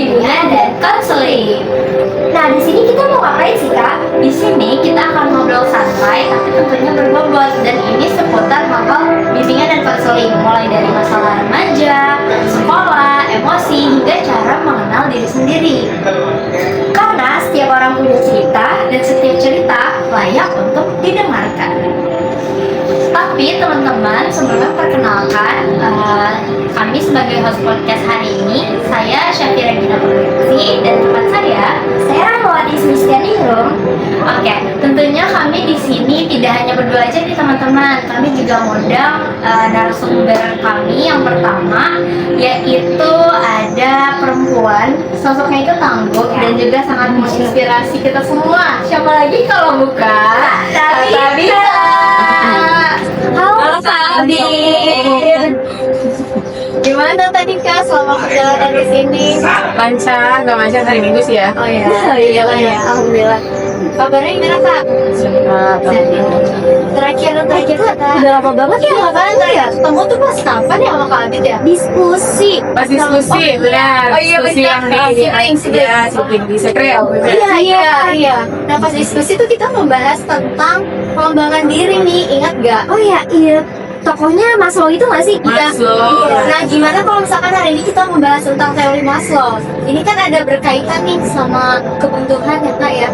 bimbingan dan konseling. Nah, di sini kita mau ngapain sih, Kak? Di sini kita akan ngobrol santai tapi tentunya berbobot, dan ini seputar hal bimbingan dan konseling, mulai dari masalah remaja, sekolah, emosi, hingga cara mengenal diri sendiri. Karena setiap orang punya cerita. Dan setiap cerita layak untuk didengarkan. Tapi teman-teman, sebelum perkenalkan kami sebagai host podcast hari ini, saya Syafira Gina Purwisi, dan teman saya Rahmawati Smistyaningrum. Oke, tentunya kami di sini tidak hanya berdua aja nih teman-teman. Kami juga ngundang narasumber kami yang pertama, yaitu ada perempuan, sosoknya itu tangguh dan juga sangat menginspirasi kita semua. Siapa lagi kalau bukan Tabita. Halo, Kak Adin. Gimana tadi Kak selama perjalanan di sini? Lancar, gak macet hari Minggu sih ya. Oh ya, Iya, alhamdulillah. Kabarnya gimana Kak? Terakhir Udah lama banget ya ngapain tuh ya? kamu tuh pas kapan ya sama Kak Adit ya? Diskusi. Pas diskusi, benar. Oh iya, Diskusi benar. yang di Sibling. di Sekreo. Iya. Nah pas diskusi tuh kita membahas tentang pengembangan diri nih, ingat gak? Oh iya. Tokohnya Maslow itu nggak sih? Maslow. Iya. Nah gimana kalau misalkan hari ini kita membahas tentang teori Maslow? Ini kan ada berkaitan nih sama kebutuhan ya Kak ya.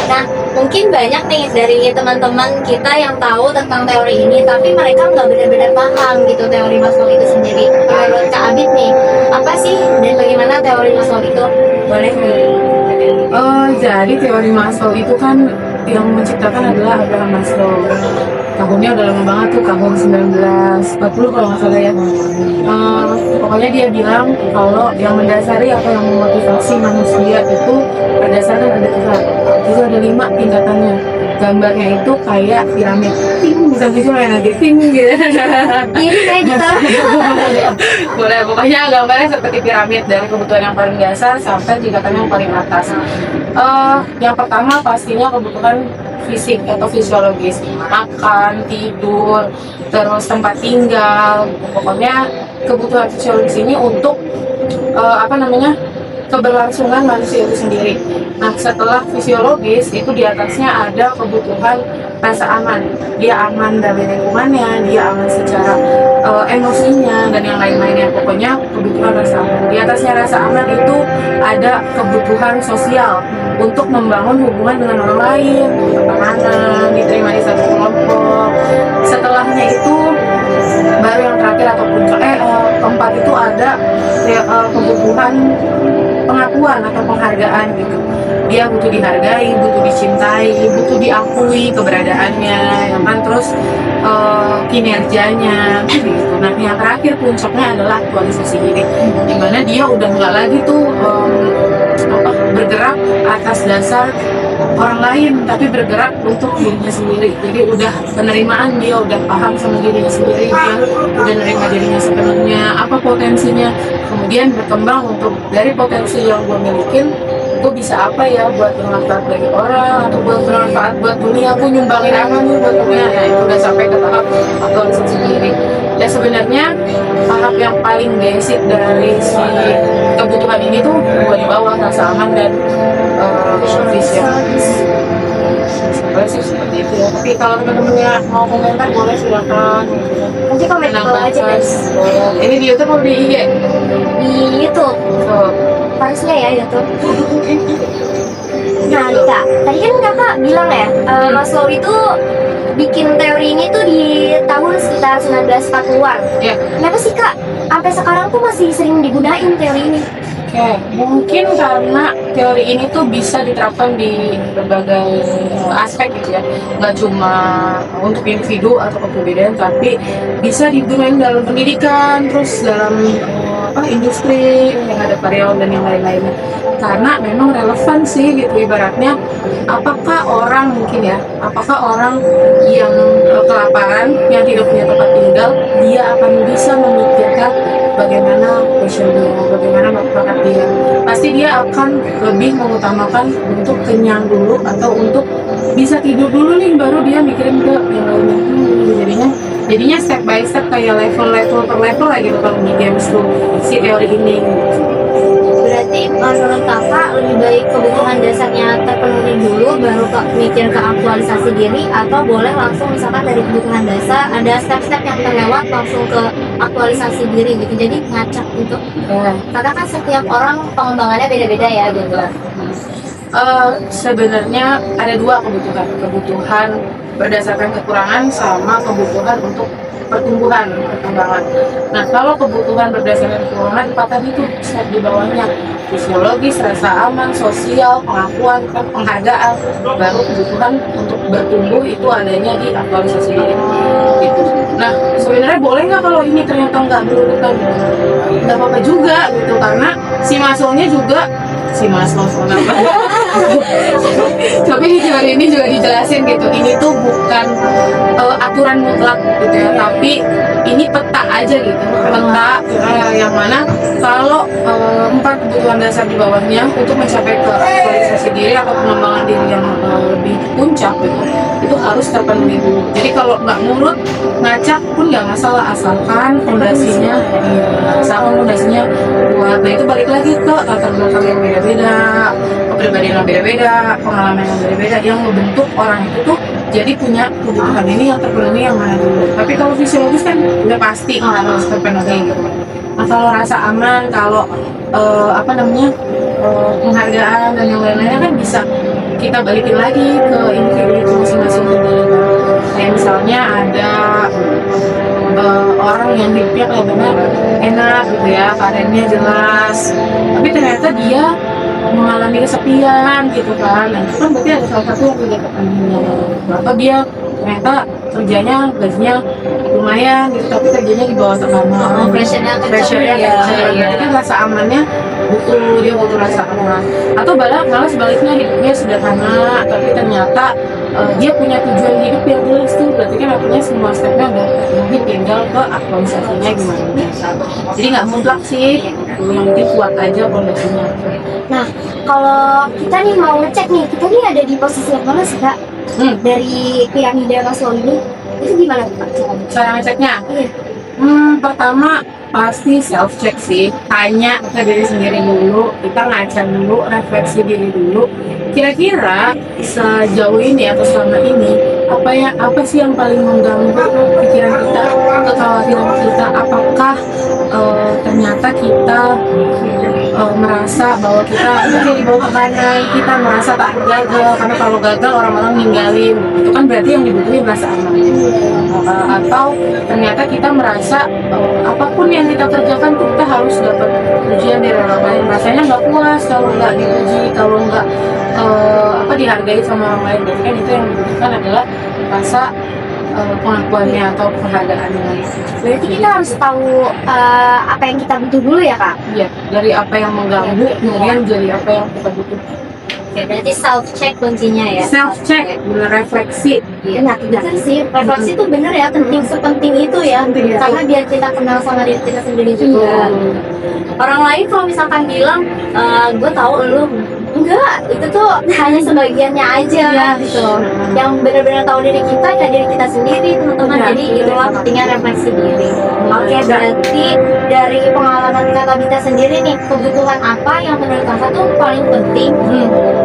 Nah mungkin banyak nih dari teman-teman kita yang tahu tentang teori ini, tapi mereka nggak benar-benar paham gitu teori Maslow itu sendiri. Menurut Kak Abid nih, apa sih dan bagaimana teori Maslow itu? Boleh nih. Jadi teori Maslow itu kan yang menciptakan adalah Abraham Maslow. Tahunnya udah lama banget tuh, tahun 1940 kalau nggak salah ya. Pokoknya dia bilang kalau yang mendasari atau yang memotivasi manusia itu berdasarkan ada tiga. Itu ada 5 tingkatannya. Gambarnya itu kayak piramid. Bisa visual ya nanti gitu. Ini kayak gitu. Boleh, pokoknya gambarnya seperti piramid dari kebutuhan yang paling dasar sampai tingkatan yang paling atas. Yang pertama pastinya kebutuhan fisik atau fisiologis, makan, tidur, terus tempat tinggal. Pokoknya kebutuhan fisiologis ini untuk keberlangsungan manusia itu sendiri. Nah, setelah fisiologis itu di atasnya ada kebutuhan rasa aman. Dia aman dari lingkungannya, dia aman secara emosinya dan yang lain-lainnya. Pokoknya kebutuhan rasa aman. Di atasnya rasa aman itu ada kebutuhan sosial untuk membangun hubungan dengan orang lain, pertemanan, diterima di satu kelompok. Setelahnya itu baru yang terakhir atau keempat itu ada kebutuhan pengakuan atau penghargaan gitu. Dia butuh dihargai, butuh dicintai, butuh diakui keberadaannya, ya kan, terus kinerjanya gitu. Nah, yang terakhir puncaknya adalah aktualisasi diri, dimana dia udah nggak lagi tuh bergerak atas dasar orang lain, tapi bergerak untuk dirinya sendiri. Jadi udah penerimaan, dia udah paham sama dirinya sendiri, dia udah nerima dirinya sepenuhnya, apa potensinya, kemudian berkembang untuk dari potensi yang gue milikin, gue bisa apa ya buat bermanfaat bagi orang atau buat bermanfaat buat dunia, aku nyumbangin apa nih buat dunia. Nah, itu udah sampai ke tahap aktualisasi sendiri. Dan sebenarnya tahap yang paling basic dari si kebutuhan ini tuh gue di bawah rasa aman dan fisiologis. Sebenarnya sih seperti itu ya. Tapi kalau teman-temannya mau komentar boleh silakan. Nanti komen di bawah aja guys. Ini di YouTube atau di IG? Di YouTube. Harusnya ya YouTube. Nah, Lika, tadi kan kakak bilang ya, Maslow itu bikin teori ini tuh di tahun sekitar 1940-an. Ya. Kenapa sih kak? Sampai sekarang tuh masih sering digunain teori ini? Oke, mungkin karena teori ini tuh bisa diterapkan di berbagai aspek gitu ya, nggak cuma untuk individu atau kepribadian, tapi bisa digunakan dalam pendidikan, terus dalam industri yang ada karyawan dan yang lain-lainnya. Karena memang relevan sih gitu, ibaratnya apakah orang yang kelaparan, yang tidak punya tempat tinggal, dia akan bisa memikirkan bagaimana passionnya, bagaimana bakat dia. Pasti dia akan lebih mengutamakan untuk kenyang dulu atau untuk bisa tidur dulu nih, baru dia mikirin ke yang lainnya. Jadinya step by step, kayak level per level lagi gitu kalau di games tuh si teori ini. Berarti mikir ke aktualisasi diri, atau boleh langsung misalkan dari kebutuhan dasar ada step-step yang terlewat langsung ke aktualisasi diri gitu, jadi ngacak gitu. Karena kan setiap orang pengembangannya beda-beda ya gitu. Sebenarnya ada dua kebutuhan berdasarkan kekurangan sama kebutuhan untuk perkembangan. Nah, kalau kebutuhan berdasarkan kekurangan, empat tadi itu step di bawahnya: fisiologis, rasa aman, sosial, pengakuan, penghargaan. Baru kebutuhan untuk bertumbuh itu adanya di aktualisasi diri. Gitu. Nah, sebenarnya boleh nggak kalau ini ternyata nggak berurutan? Nggak apa-apa juga gitu, karena si Maslow tapi di teori ini juga dijelasin gitu, ini tuh bukan aturan mutlak gitu ya, tapi ini peta aja gitu, peta yang mana kalau 4 kebutuhan dasar di bawahnya untuk mencapai ke aktualisasi diri atau pengembangan diri yang lebih puncak gitu, itu harus terpenuhi dulu. Jadi kalau nggak nurut, ngacak pun nggak masalah, asalkan fondasinya kuat. Nah, itu balik lagi ke latar belakang yang beda-beda, kepribadian yang beda-beda, pengalaman yang beda-beda, yang membentuk orang itu tuh jadi punya kebutuhan ini yang terpenuhi yang mana dulu. Tapi kalau fisiologis kan udah pasti harus terpenuhi gitu. Nah, kalau rasa aman, kalau penghargaan dan yang lain-lainnya kan bisa kita balikin lagi ke individu itu masing-masing. Kayak misalnya ada orang yang hidupnya kelihatannya enak gitu ya, karirnya jelas, tapi ternyata dia mengalami kesepian gitu kan. Nah, itu kan berarti ada salah satu yang tidak terpenuhi. Atau dia ternyata kerjanya, gajinya lumayan gitu, tapi kerjanya di bawah tekanan, Pressure-nya kenceng ya. Berarti kan rasa amannya dia butuh rasa aman. Atau malah sebaliknya, hidupnya sederhana tapi ternyata dia punya tujuan hidup yang jelas tuh, berarti kan artinya semua stepnya udah mungkin tinggal ke aktualisasinya gimana. Jadi nggak mutlak sih, yang penting kuat aja fondasinya. Nah, kalau kita nih mau ngecek nih, kita nih ada di posisi yang mana sih Kak? Dari piramida Maslow ini, itu gimana tuh Kak? Cara ngeceknya? Iya. Pertama pasti self check sih, tanya ke diri sendiri dulu, kita ngaca dulu, refleksi diri dulu, kira-kira sejauh ini atau selama ini apa sih yang paling mengganggu pikiran kita, kekhawatiran kita. Apakah ternyata kita merasa bahwa kita di bawah tekanan, kita merasa takut gagal, karena kalau gagal orang-orang ninggalin, itu kan berarti yang dibutuhin rasa aman. Atau ternyata kita merasa apapun yang kita kerjakan tuh kita harus dapat pujian dari orang lain, rasanya nggak puas kalau nggak dipuji, kalau nggak dihargai sama orang lain. Berarti kan itu yang dibutuhkan adalah rasa pengakuannya atau penghargaannya. Berarti kita harus tahu apa yang kita butuh dulu ya Kak? Iya, dari apa yang mengganggu kemudian jadi apa yang kita butuhkan. Oke, berarti self check kuncinya ya. Self check, refleksi. Iya, benar sih. Refleksi itu bener ya, penting, sepenting itu ya. Karena biar kita kenal sama diri kita sendiri juga. Orang lain kalau misalkan bilang, gue tahu lu, enggak, itu tuh hanya sebagiannya aja gitu. Yang benar-benar tahu diri kita ya diri kita sendiri, teman-teman. Jadi itulah pentingnya refleksi diri. Oke, berarti dari pengalaman Kakak Bita sendiri nih, kebutuhan apa yang menurut Kakak tuh paling penting?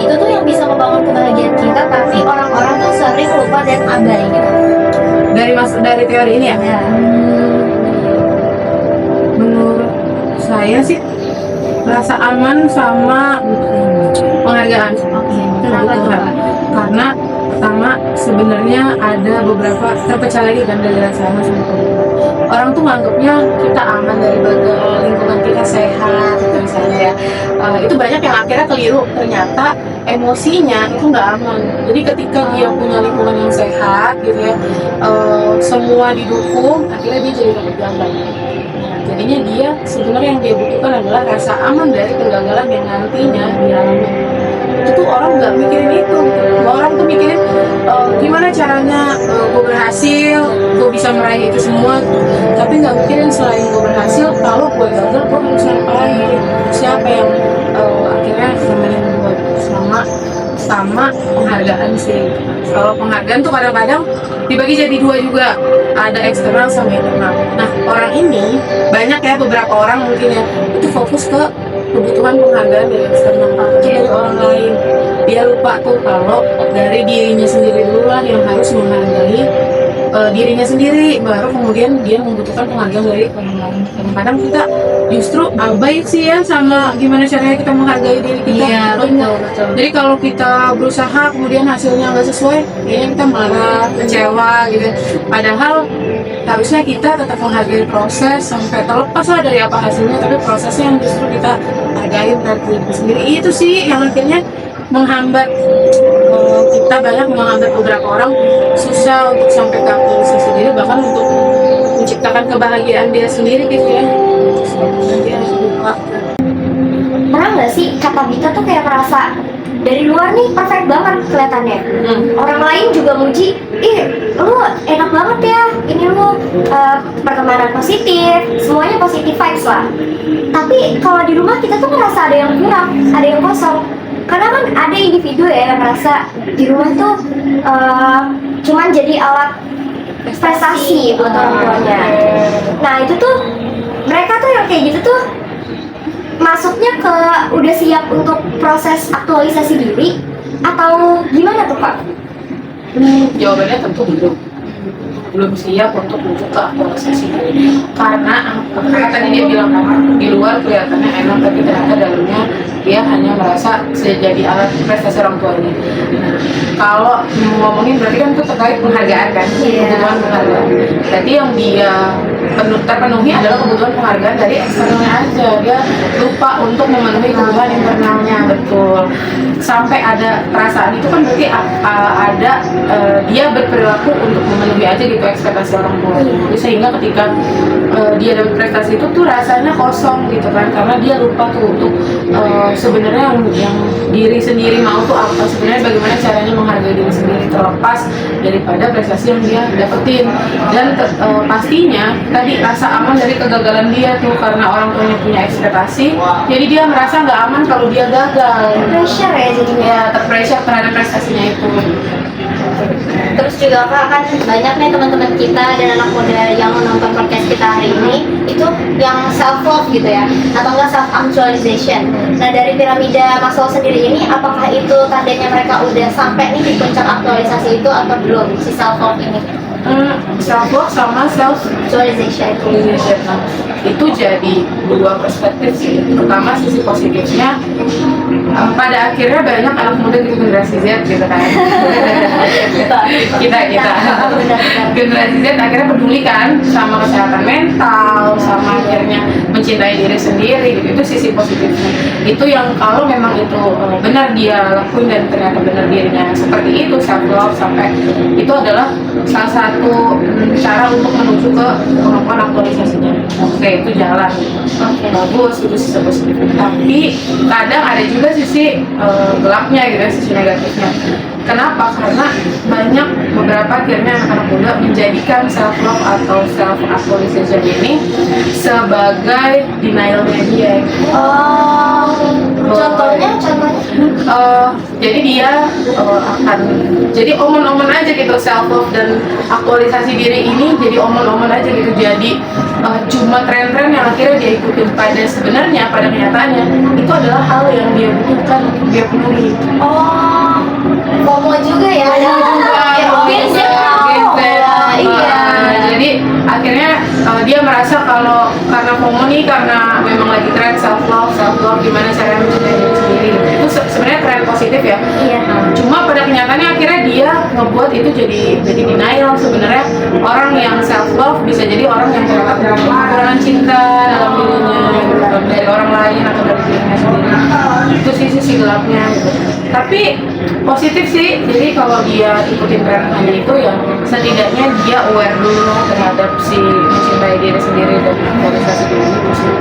Itu tuh yang bisa membangun kebahagiaan kita, tapi orang-orang tuh sering lupa dan abai gitu. Dari teori ini ya? Menurut saya sih rasa aman sama penghargaan. Kenapa tuh? Karena pertama sebenarnya ada beberapa, terpecah lagi kan dari rasa aman sama penghargaan. Orang tuh nganggapnya kita aman dari berbagai lingkungan kita sehat gitu misalnya ya. Itu banyak yang akhirnya keliru, ternyata emosinya itu nggak aman. Jadi ketika dia punya lingkungan yang sehat gitu ya, semua didukung, akhirnya dia jadi lebih gampang. Jadinya dia sebenarnya yang dia butuhkan adalah rasa aman dari kegagalan yang nantinya dialami. Itu tuh orang nggak mikirin itu. Orang tuh mikirin gimana caranya gue berhasil, gue bisa meraih itu semua. Tapi nggak mikirin selain gue berhasil, kalau gue gagal gue harus ngapain, siapa yang akhirnya nemenin gue sama penghargaan sih. Kalau penghargaan tuh kadang-kadang dibagi jadi dua juga, ada eksternal sama internal. Nah, orang ini banyak ya, beberapa orang mungkin ya itu fokus ke kebutuhan penghargaan dari eksternal, dari orang lain. dia lupa tuh kalau dari dirinya sendiri dulu lah yang harus menghargai dirinya sendiri, baru kemudian dia membutuhkan penghargaan dari orang lain. Kadang-kadang kita justru baik sih ya sama gimana caranya kita menghargai diri kita. Iya, betul. Jadi kalau kita berusaha kemudian hasilnya nggak sesuai, kayaknya kita marah, kecewa gitu. Padahal harusnya kita tetap menghargai proses sampai terlepas lah dari apa hasilnya, tapi prosesnya yang justru kita hargai dari diri sendiri. Itu sih yang akhirnya menghambat kita, banyak menghambat beberapa orang susah untuk sampai ke aktualisasi diri, bahkan untuk menciptakan kebahagiaan dia sendiri gitu ya. Dia lupa. Pernah nggak sih kata Bita tuh kayak merasa dari luar nih perfect banget kelihatannya, orang lain juga muji, ih lu enak banget ya, ini lu pertemanan positif, semuanya positif vibes lah. Tapi kalau di rumah kita tuh merasa ada yang kurang, ada yang kosong. Karena kan ada individu ya yang merasa di rumah tuh cuman jadi alat prestasi buat orang tuanya. Nah itu tuh mereka tuh yang kayak gitu tuh masuknya ke udah siap untuk proses aktualisasi diri atau gimana tuh Pak? Jawabannya tentu belum siap untuk menuju ke aktualisasi diri. Karena tadi dia bilang kan, di luar kelihatannya enak tapi ternyata dalamnya dia hanya merasa jadi alat prestasi orang tuanya. Kalau ngomongin berarti kan itu terkait penghargaan kan, kebutuhan penghargaan. Berarti yang dia terpenuhi adalah kebutuhan penghargaan dari eksternalnya aja. Dia lupa untuk memenuhi kebutuhan internalnya, betul. Sampai ada perasaan itu kan berarti ada dia berperilaku untuk memenuhi aja gitu ekspektasi orang tua. Jadi sehingga ketika dia dapat prestasi itu tuh rasanya kosong gitu kan, karena dia lupa tuh untuk sebenarnya yang diri sendiri mau tuh apa, sebenarnya bagaimana caranya menghargai diri sendiri terlepas daripada prestasi yang dia dapetin. Dan pastinya tadi rasa aman dari kegagalan dia tuh, karena orang tuanya punya ekspektasi, jadi dia merasa nggak aman kalau dia gagal. Pressure ya jadinya. Ya, terpressure terhadap prestasinya itu. Terus juga Kak, kan banyak nih teman-teman kita dan anak muda yang menonton podcast kita hari ini itu yang self love gitu ya, atau enggak self actualization. Nah dari piramida Maslow sendiri ini, apakah itu tandanya mereka udah sampai nih di puncak aktualisasi itu atau belum si self love ini? Self love sama self Actualization. Nah, itu jadi dua perspektif sih. Pertama sisi positifnya, pada akhirnya banyak anak muda di generasi Z gitu kan. kita generasi Z akhirnya peduli kan sama kesehatan mental, sama akhirnya mencintai diri sendiri gitu. Itu sisi positifnya. Itu yang kalau memang itu benar dia lakuin dan ternyata benar dirinya seperti itu, self love, sampai itu adalah salah satu cara untuk menuju ke kemampuan aktualisasinya. Oke, itu jalan. Bagus, itu sisi positifnya. Tapi kadang ada juga sisi gelapnya gitu ya, sisi negatifnya. Kenapa? Karena banyak beberapa akhirnya anak-anak muda menjadikan self love atau self actualization ini sebagai denialnya dia. Contohnya? Jadi dia akan jadi omong-omong aja gitu, self love dan aktualisasi diri ini jadi omong-omong aja gitu, jadi cuma tren-tren yang akhirnya dia ikutin. Pada sebenarnya pada kenyataannya itu adalah hal yang dia butuhkan untuk dia penuhi. FOMO juga ya. Jadi akhirnya dia merasa kalau karena FOMO nih, karena memang lagi tren self love gimana caranya mencintai diri sendiri gitu. Itu sebenarnya tren positif ya. Cuma pada kenyataannya akhirnya dia ngebuat itu jadi denial. Sebenarnya orang yang self love bisa jadi orang yang kekurangan cinta dalam dirinya gitu, dari orang lain atau dari dirinya sendiri. Itu sih sisi gelapnya gitu. Tapi positif sih, jadi kalau dia ikutin tren hanya itu ya setidaknya dia aware dulu terhadap si mencintai diri sendiri dan aktualisasi diri itu sih,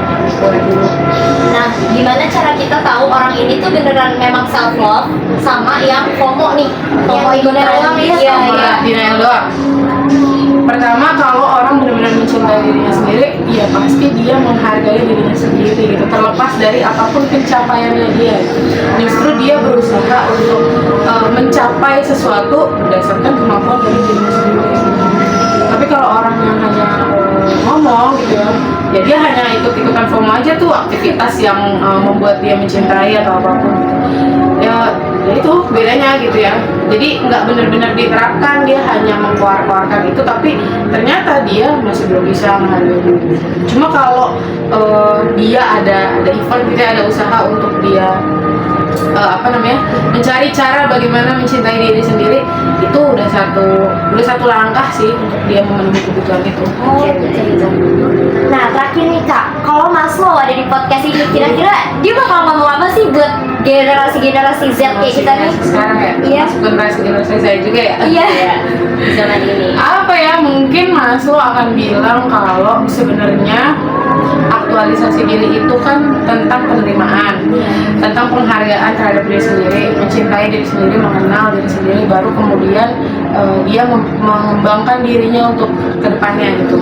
aware dulu. Nah, gimana cara kita tahu orang ini tuh beneran memang self love sama yang FOMO nih? FOMO ikut doang ya? Denial doang. Pertama, kalau orang benar-benar mencintai dirinya sendiri, ya pasti dia menghargai dirinya sendiri gitu, terlepas dari apapun pencapaiannya dia. Justru dia berusaha untuk mencapai sesuatu berdasarkan kemampuan dari dirinya sendiri. Tapi kalau orang yang hanya ngomong gitu ya dia hanya ikut-ikutan FOMO aja tuh, aktivitas yang membuat dia mencintai atau apapun gitu. Ya ya itu bedanya gitu ya. Jadi nggak benar-benar diterapkan, dia hanya mengkeluarkan itu, tapi ternyata dia masih belum bisa menghargai diri. Cuma kalau dia ada effort gitu ya, ada usaha untuk dia mencari cara bagaimana mencintai diri sendiri, itu udah satu langkah sih untuk dia memenuhi kebutuhan itu. Oh, gitu. Nah, terakhir nih Kak, kalau Maslow ada di podcast ini, kira-kira dia bakal ngomong apa sih buat generasi Z kayak kita nih? Sekarang ya, Iya. generasi saya juga ya. Iya. Zaman ini. Apa ya, mungkin Maslow akan bilang kalau sebenarnya aktualisasi diri itu kan tentang penerimaan, tentang penghargaan terhadap diri sendiri, mencintai diri sendiri, mengenal diri sendiri, baru kemudian dia mengembangkan dirinya untuk kedepannya gitu,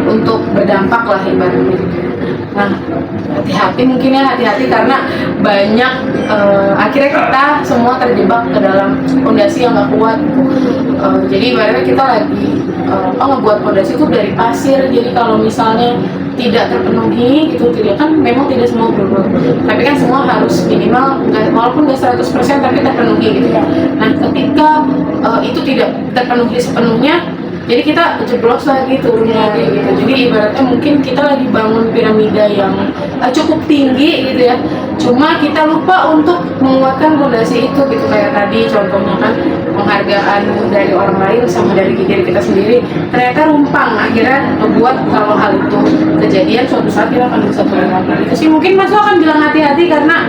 untuk berdampak lah ibaratnya gitu. Nah, hati-hati karena banyak akhirnya kita semua terjebak ke dalam fondasi yang gak kuat gitu. Jadi ibaratnya kita lagi ngebuat fondasi itu dari pasir, jadi kalau misalnya tidak terpenuhi gitu, memang tidak semua berubah, tapi kan semua harus minimal walaupun nggak 100% tapi terpenuhi gitu ya. Nah, ketika itu tidak terpenuhi sepenuhnya, jadi kita jeblos lagi turunnya kayak gitu. Jadi ibaratnya mungkin kita lagi bangun piramida yang cukup tinggi gitu ya, cuma kita lupa untuk menguatkan fondasi itu gitu. Kayak tadi contohnya kan, penghargaan dari orang lain sama dari diri kita sendiri ternyata rumpang, akhirnya membuat kalau hal itu kejadian suatu saat kita akan bisa turun lagi. Itu sih mungkin Mas akan bilang hati-hati karena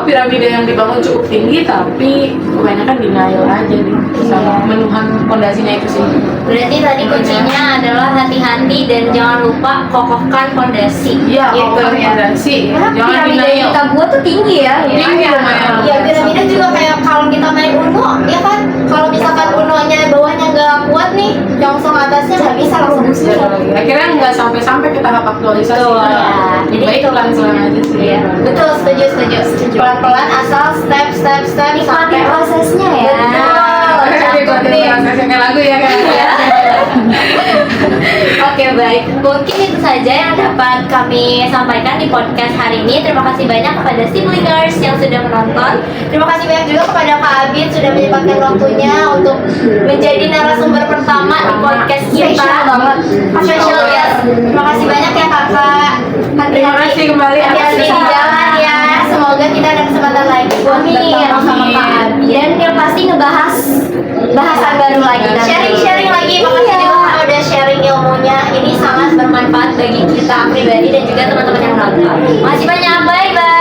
piramida yang dibangun cukup tinggi tapi kebanyakan denial aja nih sama menuhan fondasinya itu sih. Berarti tadi kuncinya adalah hati-hati dan jangan lupa kokohkan fondasi. Iya, gitu kokohkan ya. fondasi. Karena Jangan piramida yang denial. kita buat tuh tinggi ya. Tinggi lumayan. Ya piramida juga kayak kalau kita main Uno, ya kan? Kalau misalkan Uno-nya bawahnya nggak kuat nih, jongsong atasnya nggak bisa langsung Jatuh lagi. Akhirnya nggak sampai ke tahap aktualisasi. Betul, ya. Jadi Baik itu pelan-pelan aja sih. Iya, betul, setuju. Pelan-pelan asal step Nikmati sampai prosesnya ya. Betul, cakep nih. Kayak lagu ya kan. Oke, baik. Mungkin itu saja yang dapat kami sampaikan di podcast hari ini. Terima kasih banyak kepada Siblingers yang sudah menonton. Terima kasih banyak juga kepada Kak Abid sudah menyempatkan waktunya untuk menjadi narasumber pertama di podcast kita. Spesial banget. Spesial ya. Terima kasih banyak ya Kakak. Terima kasih kembali atas Hati-hati di kesempatan. jalan ya. Semoga kita ada kesempatan lagi buat bertemu sama Kak Abid. Dan yang pasti ngebahas bahasan baru lagi. Sharing lagi. Makasih juga Kak udah sharing ilmunya. Ini sangat bermanfaat bagi kita pribadi dan juga teman-teman yang nonton. Makasih banyak. Bye bye.